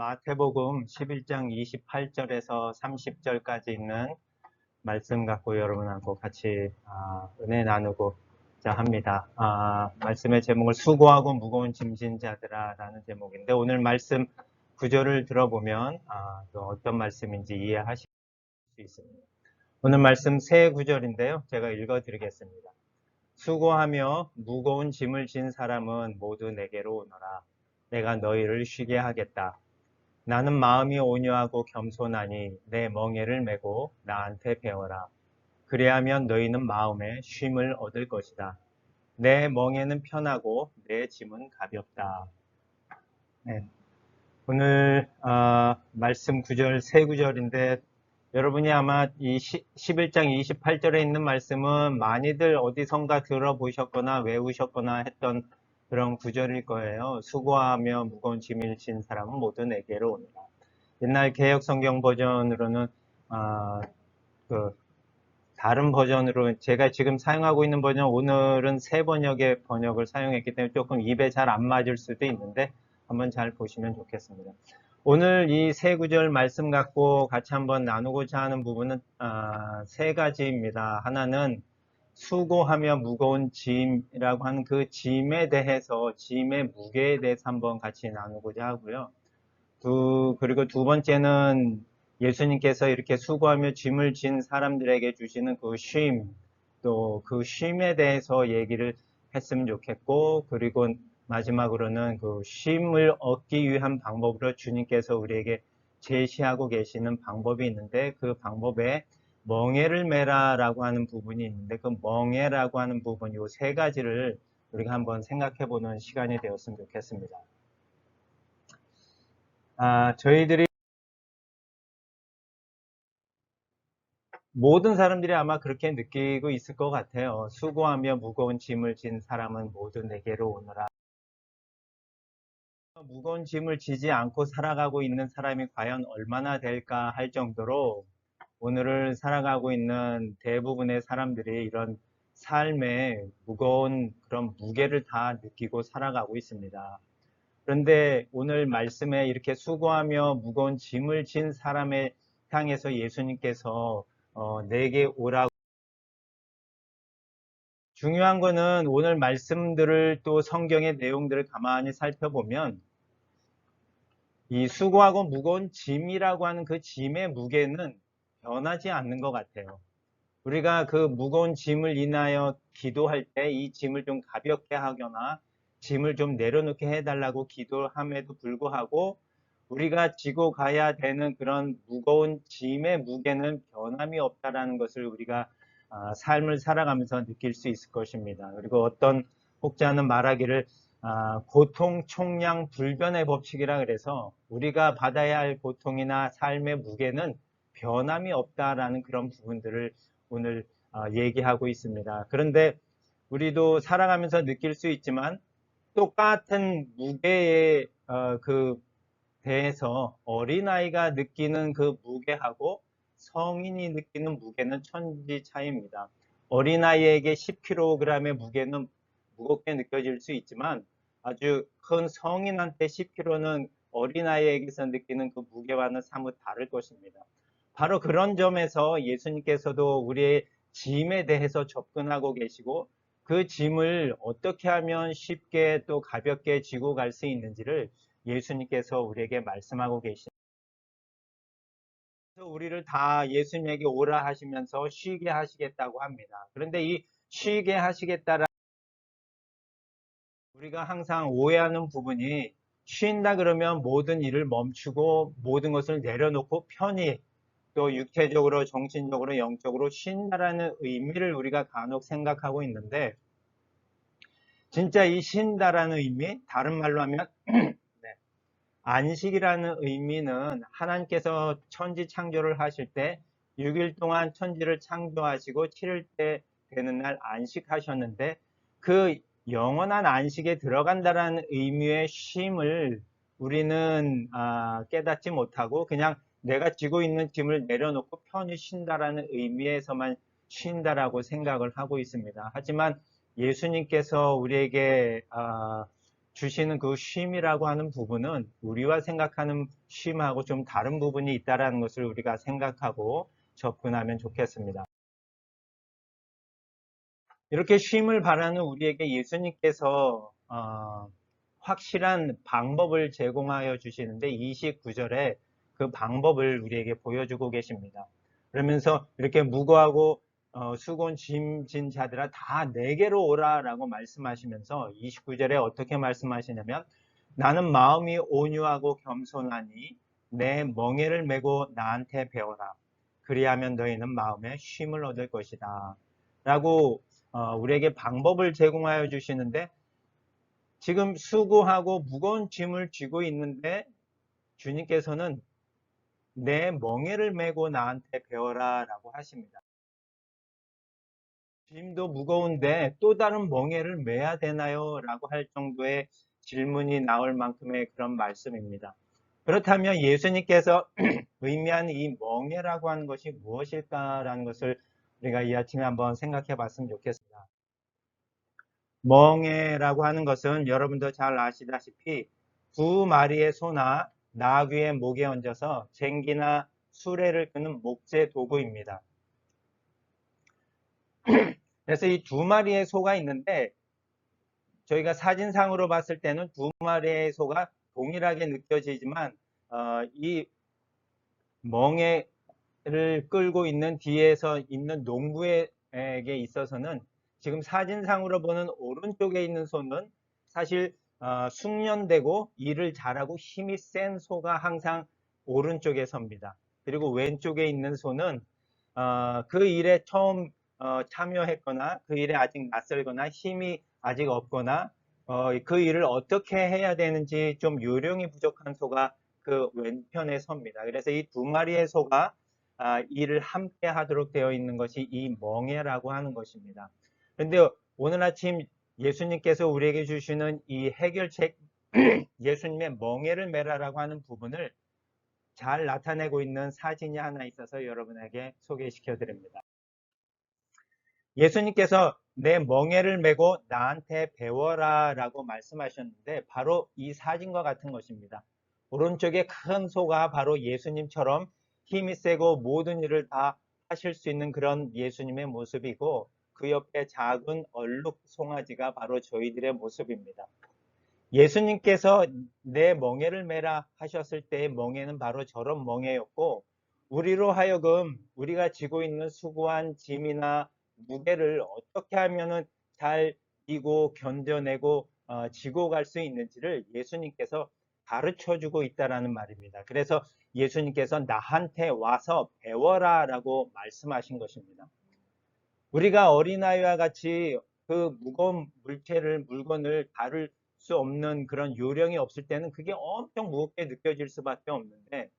마태복음 11장 28절에서 30절까지 있는 말씀 갖고 여러분하고 같이 은혜 나누고자 합니다. 말씀의 제목을 수고하고 무거운 짐진 자들아 라는 제목인데, 오늘 말씀 구절을 들어보면 또 어떤 말씀인지 이해하실 수 있습니다. 오늘 말씀 세 구절인데요, 제가 읽어드리겠습니다. 수고하며 무거운 짐을 진 사람은 모두 내게로 오너라. 내가 너희를 쉬게 하겠다. 나는 마음이 온유하고 겸손하니 내 멍에를 메고 나한테 배워라. 그리하면 너희는 마음에 쉼을 얻을 것이다. 내 멍에는 편하고 내 짐은 가볍다. 네. 오늘 말씀 구절 세 구절인데, 여러분이 아마 이 11장 28절에 있는 말씀은 많이들 어디선가 들어보셨거나 외우셨거나 했던 그런 구절일 거예요. 수고하며 무거운 짐을 진 사람은 모두 내게로 오니라. 옛날 개역 성경 버전으로는 다른 버전으로, 제가 지금 사용하고 있는 버전, 오늘은 새 번역의 번역을 사용했기 때문에 조금 입에 잘 안 맞을 수도 있는데 한번 잘 보시면 좋겠습니다. 오늘 이 세 구절 말씀 갖고 같이 한번 나누고자 하는 부분은 세 가지입니다. 하나는 수고하며 무거운 짐이라고 하는 그 짐에 대해서, 짐의 무게에 대해서 한번 같이 나누고자 하고요. 그리고 두 번째는 예수님께서 이렇게 수고하며 짐을 진 사람들에게 주시는 그 쉼, 또 그 쉼에 대해서 얘기를 했으면 좋겠고, 그리고 마지막으로는 그 쉼을 얻기 위한 방법으로 주님께서 우리에게 제시하고 계시는 방법이 있는데, 그 방법에 멍에를 메라라고 하는 부분이 있는데, 그 멍에라고 하는 부분, 이 세 가지를 우리가 한번 생각해 보는 시간이 되었으면 좋겠습니다. 저희들이 모든 사람들이 아마 그렇게 느끼고 있을 것 같아요. 수고하며 무거운 짐을 진 사람은 모두 내게로 오너라. 무거운 짐을 지지 않고 살아가고 있는 사람이 과연 얼마나 될까 할 정도로 오늘을 살아가고 있는 대부분의 사람들이 이런 삶에 무거운 그런 무게를 다 느끼고 살아가고 있습니다. 그런데 오늘 말씀에 이렇게 수고하며 무거운 짐을 진 사람에 향해서 예수님께서 내게 오라고, 중요한 거는 오늘 말씀들을, 또 성경의 내용들을 가만히 살펴보면 이 수고하고 무거운 짐이라고 하는 그 짐의 무게는 변하지 않는 것 같아요. 우리가 그 무거운 짐을 인하여 기도할 때 이 짐을 좀 가볍게 하거나 짐을 좀 내려놓게 해달라고 기도함에도 불구하고 우리가 지고 가야 되는 그런 무거운 짐의 무게는 변함이 없다라는 것을 우리가 삶을 살아가면서 느낄 수 있을 것입니다. 그리고 어떤 혹자는 말하기를 고통 총량 불변의 법칙이라 그래서 우리가 받아야 할 고통이나 삶의 무게는 변함이 없다라는 그런 부분들을 오늘 얘기하고 있습니다. 그런데 우리도 살아가면서 느낄 수 있지만 똑같은 무게에 그 대해서 어린아이가 느끼는 그 무게하고 성인이 느끼는 무게는 천지 차이입니다. 어린아이에게 10kg의 무게는 무겁게 느껴질 수 있지만 아주 큰 성인한테 10kg는 어린아이에게서 느끼는 그 무게와는 사뭇 다를 것입니다. 바로 그런 점에서 예수님께서도 우리의 짐에 대해서 접근하고 계시고, 그 짐을 어떻게 하면 쉽게 또 가볍게 지고 갈 수 있는지를 예수님께서 우리에게 말씀하고 계십니다. 우리를 다 예수님에게 오라 하시면서 쉬게 하시겠다고 합니다. 그런데 이 쉬게 하시겠다라, 우리가 항상 오해하는 부분이, 쉰다 그러면 모든 일을 멈추고 모든 것을 내려놓고 편히, 또 육체적으로, 정신적으로, 영적으로 쉰다라는 의미를 우리가 간혹 생각하고 있는데, 진짜 이 쉰다라는 의미, 다른 말로 하면 안식이라는 의미는 하나님께서 천지 창조를 하실 때 6일 동안 천지를 창조하시고 7일째 되는 날 안식하셨는데, 그 영원한 안식에 들어간다라는 의미의 쉼을 우리는 깨닫지 못하고 그냥 내가 지고 있는 짐을 내려놓고 편히 쉰다라는 의미에서만 쉰다라고 생각을 하고 있습니다. 하지만 예수님께서 우리에게 주시는 그 쉼이라고 하는 부분은 우리와 생각하는 쉼하고 좀 다른 부분이 있다는 것을 우리가 생각하고 접근하면 좋겠습니다. 이렇게 쉼을 바라는 우리에게 예수님께서 확실한 방법을 제공하여 주시는데 29절에 그 방법을 우리에게 보여주고 계십니다. 그러면서 이렇게 무거워하고 수고한 짐진 자들아 다 내게로 오라라고 말씀하시면서 29절에 어떻게 말씀하시냐면 나는 마음이 온유하고 겸손하니 내 멍에를 메고 나한테 배워라. 그리하면 너희는 마음에 쉼을 얻을 것이다. 라고 우리에게 방법을 제공하여 주시는데 지금 수고하고 무거운 짐을 쥐고 있는데 주님께서는 내 멍에를 메고 나한테 배워라 라고 하십니다. 짐도 무거운데 또 다른 멍에를 메야 되나요? 라고 할 정도의 질문이 나올 만큼의 그런 말씀입니다. 그렇다면 예수님께서 의미하는 이 멍에라고 하는 것이 무엇일까라는 것을 우리가 이 아침에 한번 생각해 봤으면 좋겠습니다. 멍에라고 하는 것은 여러분도 잘 아시다시피 두 마리의 소나 나귀의 목에 얹어서 쟁기나 수레를 끄는 목재 도구입니다. 그래서 이 두 마리의 소가 있는데 저희가 사진상으로 봤을 때는 두 마리의 소가 동일하게 느껴지지만 이 멍에를 끌고 있는 뒤에서 있는 농부에게 있어서는 지금 사진상으로 보는 오른쪽에 있는 소는 사실 숙련되고 일을 잘하고 힘이 센 소가 항상 오른쪽에 섭니다. 그리고 왼쪽에 있는 소는 그 일에 처음 참여했거나 그 일에 아직 낯설거나 힘이 아직 없거나 그 일을 어떻게 해야 되는지 좀 요령이 부족한 소가 그 왼편에 섭니다. 그래서 이 두 마리의 소가 일을 함께 하도록 되어 있는 것이 이 멍에라고 하는 것입니다. 그런데 오늘 아침 예수님께서 우리에게 주시는 이 해결책 예수님의 멍에를 메라라고 하는 부분을 잘 나타내고 있는 사진이 하나 있어서 여러분에게 소개시켜 드립니다. 예수님께서 내 멍에를 메고 나한테 배워라 라고 말씀하셨는데 바로 이 사진과 같은 것입니다. 오른쪽에 큰 소가 바로 예수님처럼 힘이 세고 모든 일을 다 하실 수 있는 그런 예수님의 모습이고 그 옆에 작은 얼룩 송아지가 바로 저희들의 모습입니다. 예수님께서 내 멍에를 메라 하셨을 때의 멍에는 바로 저런 멍에였고 우리로 하여금 우리가 지고 있는 수고한 짐이나 무게를 어떻게 하면은 잘 이고 견뎌내고 지고 갈 수 있는지를 예수님께서 가르쳐 주고 있다라는 말입니다. 그래서 예수님께서 나한테 와서 배워라 라고 말씀하신 것입니다. 우리가 어린아이와 같이 그 무거운 물건을 다룰 수 없는 그런 요령이 없을 때는 그게 엄청 무겁게 느껴질 수밖에 없는데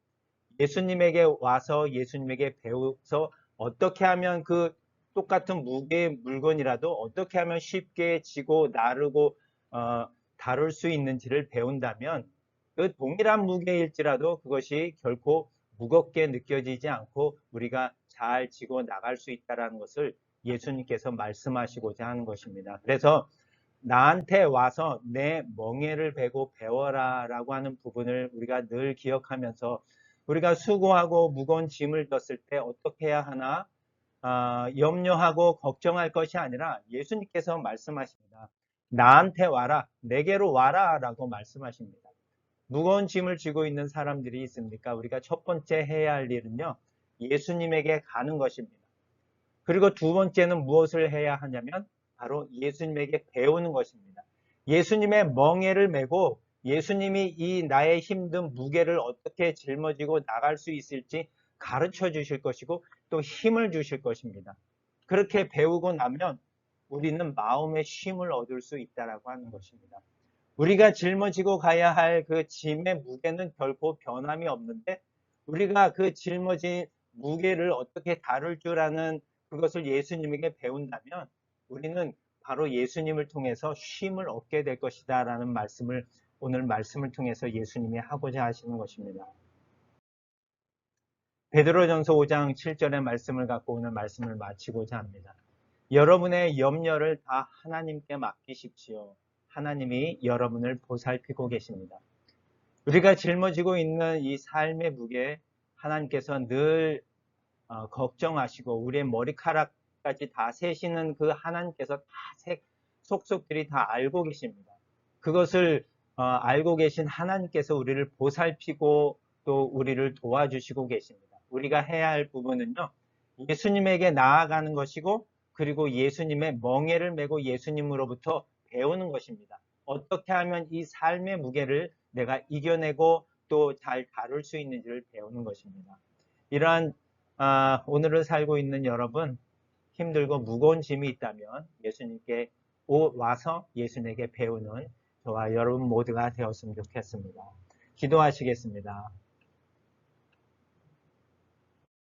예수님에게 와서 예수님에게 배워서 어떻게 하면 그 똑같은 무게의 물건이라도 어떻게 하면 쉽게 지고 나르고 다룰 수 있는지를 배운다면 그 동일한 무게일지라도 그것이 결코 무겁게 느껴지지 않고 우리가 잘 지고 나갈 수 있다는 것을 예수님께서 말씀하시고자 하는 것입니다. 그래서 나한테 와서 내 멍에를 베고 배워라 라고 하는 부분을 우리가 늘 기억하면서 우리가 수고하고 무거운 짐을 졌을 때 어떻게 해야 하나 염려하고 걱정할 것이 아니라 예수님께서 말씀하십니다. 나한테 와라, 내게로 와라 라고 말씀하십니다. 무거운 짐을 쥐고 있는 사람들이 있습니까? 우리가 첫 번째 해야 할 일은요, 예수님에게 가는 것입니다. 그리고 두 번째는 무엇을 해야 하냐면 바로 예수님에게 배우는 것입니다. 예수님의 멍에를 메고 예수님이 이 나의 힘든 무게를 어떻게 짊어지고 나갈 수 있을지 가르쳐 주실 것이고 또 힘을 주실 것입니다. 그렇게 배우고 나면 우리는 마음의 쉼을 얻을 수 있다라고 하는 것입니다. 우리가 짊어지고 가야 할 그 짐의 무게는 결코 변함이 없는데 우리가 그 짊어진 무게를 어떻게 다룰 줄 아는 그것을 예수님에게 배운다면 우리는 바로 예수님을 통해서 쉼을 얻게 될 것이다 라는 말씀을 오늘 말씀을 통해서 예수님이 하고자 하시는 것입니다. 베드로전서 5장 7절의 말씀을 갖고 오늘 말씀을 마치고자 합니다. 여러분의 염려를 다 하나님께 맡기십시오. 하나님이 여러분을 보살피고 계십니다. 우리가 짊어지고 있는 이 삶의 무게 하나님께서 늘 걱정하시고 우리의 머리카락까지 다 세시는 그 하나님께서 다 속속들이 다 알고 계십니다. 그것을 알고 계신 하나님께서 우리를 보살피고 또 우리를 도와주시고 계십니다. 우리가 해야 할 부분은요, 예수님에게 나아가는 것이고 그리고 예수님의 멍에를 메고 예수님으로부터 배우는 것입니다. 어떻게 하면 이 삶의 무게를 내가 이겨내고 또 잘 다룰 수 있는지를 배우는 것입니다. 이러한 오늘을 살고 있는 여러분, 힘들고 무거운 짐이 있다면 예수님께 와서 예수님에게 배우는 저와 여러분 모두가 되었으면 좋겠습니다. 기도하시겠습니다.